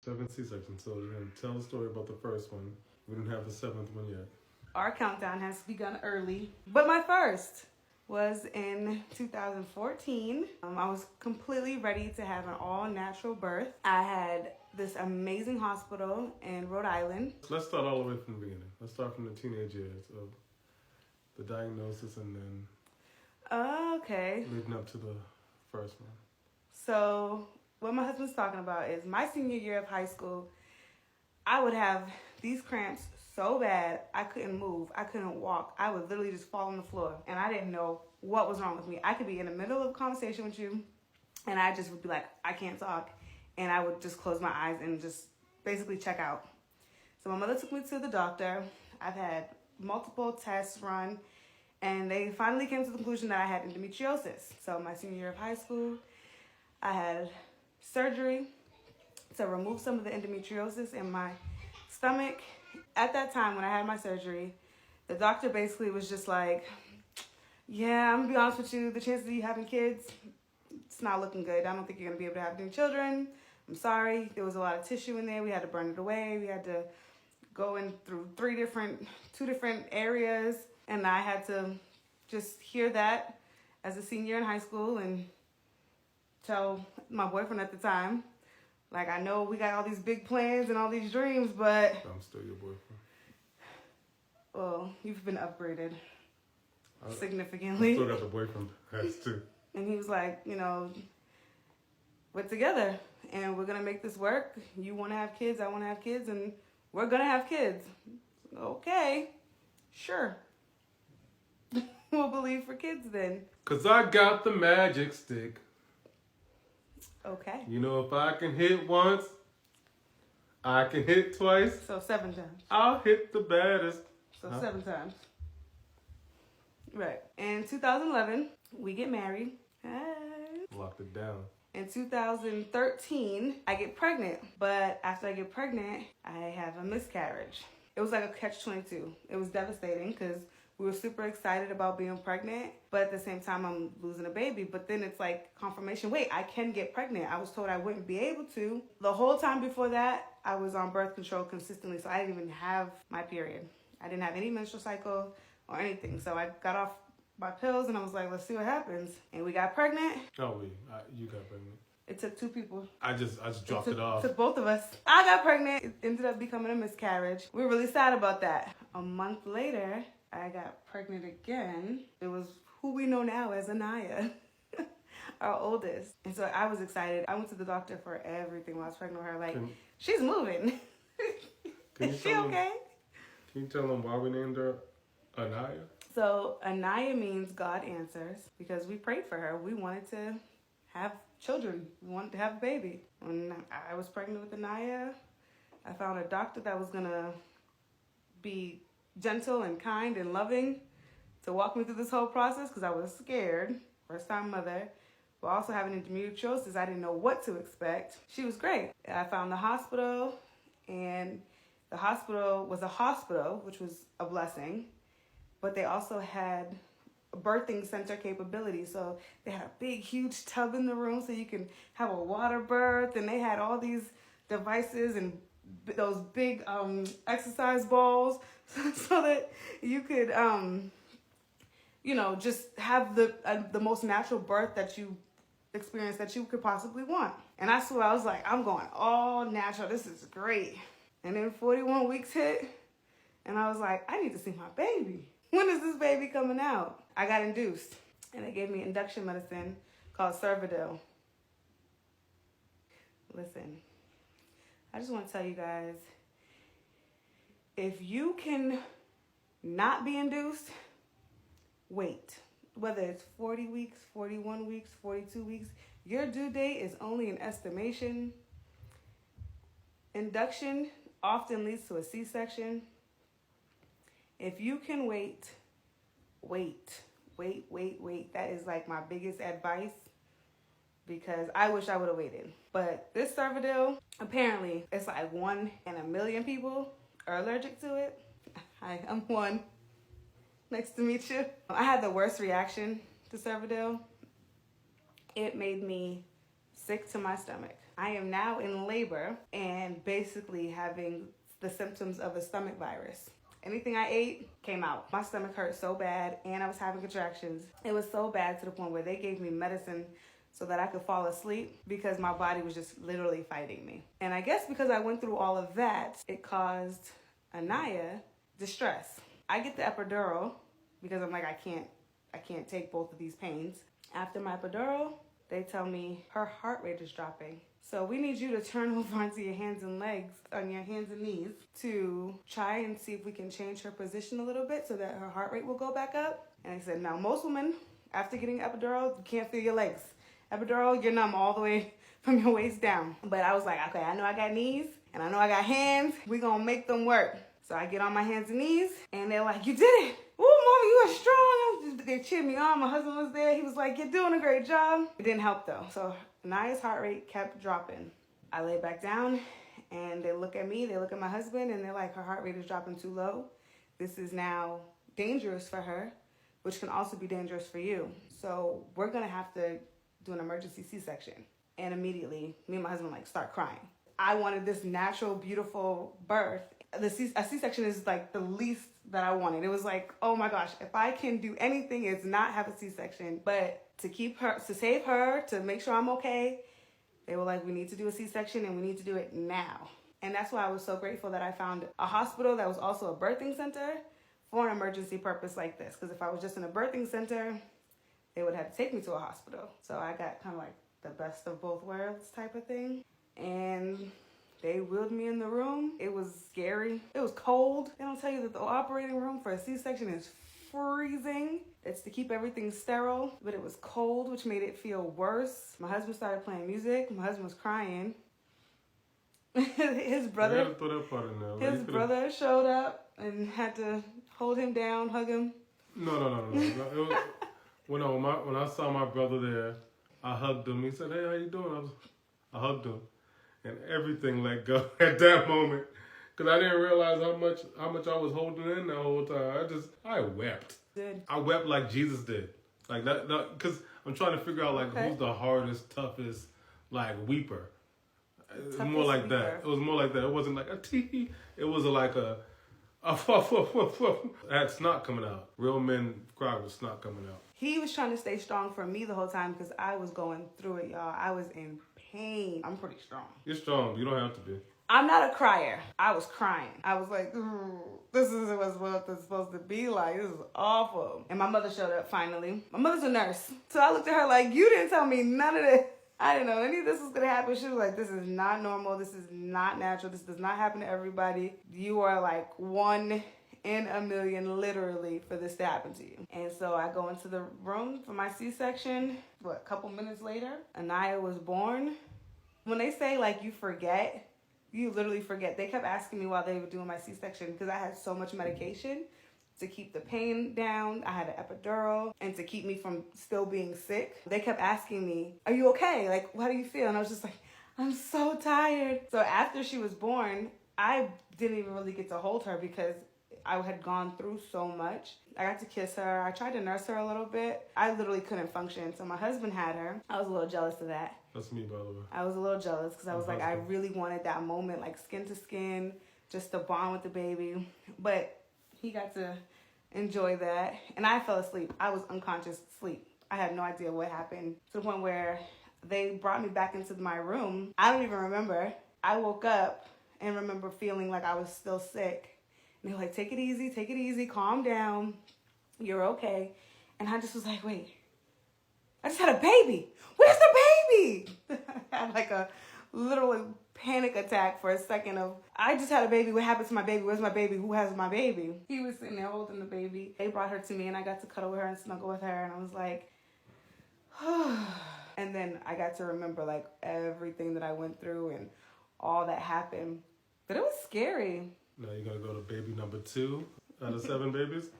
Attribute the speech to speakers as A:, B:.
A: 7 C-sections. So we're going to tell the story about the first one. We didn't have the 7th one yet.
B: Our countdown has begun early. But my first was in 2014. I was completely ready to have an all-natural birth. I had this amazing hospital in Rhode Island.
A: Let's start all the way from the beginning. Let's start from the teenage years of the diagnosis and then
B: Okay.
A: leading up to the first one.
B: So what my husband's talking about is my senior year of high school, I would have these cramps so bad I couldn't move. I couldn't walk. I would literally just fall on the floor. And I didn't know what was wrong with me. I could be in the middle of a conversation with you and I just would be like, I can't talk. And I would just close my eyes and just basically check out. So my mother took me to the doctor. I've had multiple tests run and they finally came to the conclusion that I had endometriosis. So my senior year of high school, I had surgery to remove some of the endometriosis in my stomach. At that time when I had my surgery, the doctor basically was just like, yeah, I'm gonna be honest with you, the chances of you having kids, it's not looking good. I don't think you're gonna be able to have any children. I'm sorry. There was a lot of tissue in there. We had to burn it away. We had to go in through two different areas. And I had to just hear that as a senior in high school and tell my boyfriend at the time, like, I know we got all these big plans and all these dreams, but...
A: I'm still your boyfriend.
B: Well, you've been upgraded significantly.
A: I still got the boyfriend hats too.
B: And he was like, you know, we're together and we're going to make this work. You want to have kids, I want to have kids, and we're going to have kids. Okay, sure. We'll believe for kids then.
A: 'Cause I got the magic stick.
B: Okay.
A: You know, if I can hit once, I can hit twice.
B: So 7 times.
A: I'll hit the baddest.
B: So 7 times. Right. In 2011, we get married.
A: Locked it down.
B: In 2013, I get pregnant. But after I get pregnant, I have a miscarriage. It was like a catch-22. It was devastating because we were super excited about being pregnant, but at the same time, I'm losing a baby. But then it's like confirmation, wait, I can get pregnant. I was told I wouldn't be able to. The whole time before that, I was on birth control consistently, so I didn't even have my period. I didn't have any menstrual cycle or anything. So I got off my pills and I was like, let's see what happens. And we got pregnant.
A: Oh, you got pregnant.
B: It took 2 people.
A: I just dropped it off.
B: It took both of us. I got pregnant. It ended up becoming a miscarriage. We were really sad about that. A month later, I got pregnant again. It was who we know now as Anaya, our oldest. And so I was excited. I went to the doctor for everything while I was pregnant with her. Like, she's moving. Is she okay?
A: Can you tell them why we named her Anaya?
B: So Anaya means God answers because we prayed for her. We wanted to have children. We wanted to have a baby. When I was pregnant with Anaya, I found a doctor that was going to be gentle and kind and loving to walk me through this whole process because I was scared, first time mother, but also having endometriosis, I didn't know what to expect. She was great. I found the hospital, and the hospital was a hospital, which was a blessing, but they also had a birthing center capability. So they had a big, huge tub in the room so you can have a water birth, and they had all these devices and those big exercise balls so that you could, you know, just have the most natural birth that you experience that you could possibly want. And I swear, I was like, I'm going all natural. This is great. And then 41 weeks hit, and I was like, I need to see my baby. When is this baby coming out? I got induced, and they gave me induction medicine called Cervidil. Listen, I just want to tell you guys, if you can not be induced, wait. Whether it's 40 weeks, 41 weeks, 42 weeks, your due date is only an estimation. Induction often leads to a C-section. If you can wait. That is like my biggest advice because I wish I would have waited. But this Cervidil, apparently it's like 1 in a million people are allergic to it. Hi, I'm one. Nice to meet you. I had the worst reaction to Cervidil. It made me sick to my stomach. I am now in labor and basically having the symptoms of a stomach virus. Anything I ate came out. My stomach hurt so bad and I was having contractions. It was so bad to the point where they gave me medicine so that I could fall asleep because my body was just literally fighting me. And I guess because I went through all of that, it caused Anaya distress. I get the epidural because I'm like, I can't take both of these pains. After my epidural, they tell me her heart rate is dropping. So we need you to turn over onto your hands and legs, on your hands and knees, to try and see if we can change her position a little bit so that her heart rate will go back up. And I said, now most women, after getting epidural, you can't feel your legs. Epidural, you're numb all the way from your waist down. But I was like, okay, I know I got knees and I know I got hands. We're gonna make them work. So I get on my hands and knees and they're like, you did it. Ooh, mama, you are strong. They cheered me on. My husband was there. He was like, you're doing a great job. It didn't help though. So Anaya's heart rate kept dropping. I lay back down and they look at me, they look at my husband and they're like, her heart rate is dropping too low. This is now dangerous for her, which can also be dangerous for you. So we're gonna have to do an emergency C-section. And immediately, me and my husband like start crying. I wanted this natural, beautiful birth. A C-section is like the least that I wanted. It was like, oh my gosh, if I can do anything, it's not have a C-section. But to keep her, to save her, to make sure I'm okay, they were like, we need to do a C-section and we need to do it now. And that's why I was so grateful that I found a hospital that was also a birthing center for an emergency purpose like this. Because if I was just in a birthing center, they would have to take me to a hospital. So I got kind of like the best of both worlds type of thing. And they wheeled me in the room. It was scary. It was cold. They don't tell you that the operating room for a C-section is freezing. It's to keep everything sterile, but it was cold, which made it feel worse. My husband started playing music. My husband was crying. His brother showed up and had to hold him down, hug him.
A: No. It was, when I saw my brother there, I hugged him. He said, hey, how you doing? I hugged him. And everything let go at that moment. Because I didn't realize how much I was holding in the whole time. I wept.
B: Good.
A: I wept like Jesus did. Like that, because I'm trying to figure out like who's the hardest, toughest, like weeper. It was more like weeper. That. It was more like that. It wasn't like a tee. It was like a I had snot coming out. Real men cry with snot coming out.
B: He was trying to stay strong for me the whole time because I was going through it, y'all. I was in pain. I'm pretty strong.
A: You're strong. You don't have to be.
B: I'm not a crier. I was crying. I was like, this is what it's supposed to be like. This is awful. And my mother showed up finally. My mother's a nurse. So I looked at her like, you didn't tell me none of this. I didn't know any of this was going to happen. She was like, this is not normal. This is not natural. This does not happen to everybody. You are like 1 in a million, literally, for this to happen to you. And so I go into the room for my C-section. A couple minutes later, Anaya was born. When they say, like, you forget, you literally forget. They kept asking me while they were doing my C-section because I had so much medication to keep the pain down. I had an epidural and to keep me from still being sick. They kept asking me, are you okay? Like, how do you feel? And I was just like, I'm so tired. So after she was born, I didn't even really get to hold her because I had gone through so much. I got to kiss her. I tried to nurse her a little bit. I literally couldn't function. So my husband had her. I was a little jealous of that.
A: That's me, by the way.
B: I was a little jealous because I was like, I really wanted that moment, like skin to skin, just to bond with the baby. But he got to enjoy that. And I fell asleep. I was unconscious asleep. I had no idea what happened to the point where they brought me back into my room. I don't even remember. I woke up and remember feeling like I was still sick. And they were like, take it easy, calm down. You're okay. And I just was like, wait, I just had a baby. Where's the baby? I had like a literal panic attack for a second of, I just had a baby. What happened to my baby? Where's my baby? Who has my baby? He was sitting there holding the baby. They brought her to me and I got to cuddle with her and snuggle with her. And I was like, and then I got to remember like everything that I went through and all that happened. But it was scary.
A: Now you're going to go to baby number 2 out of 7 babies?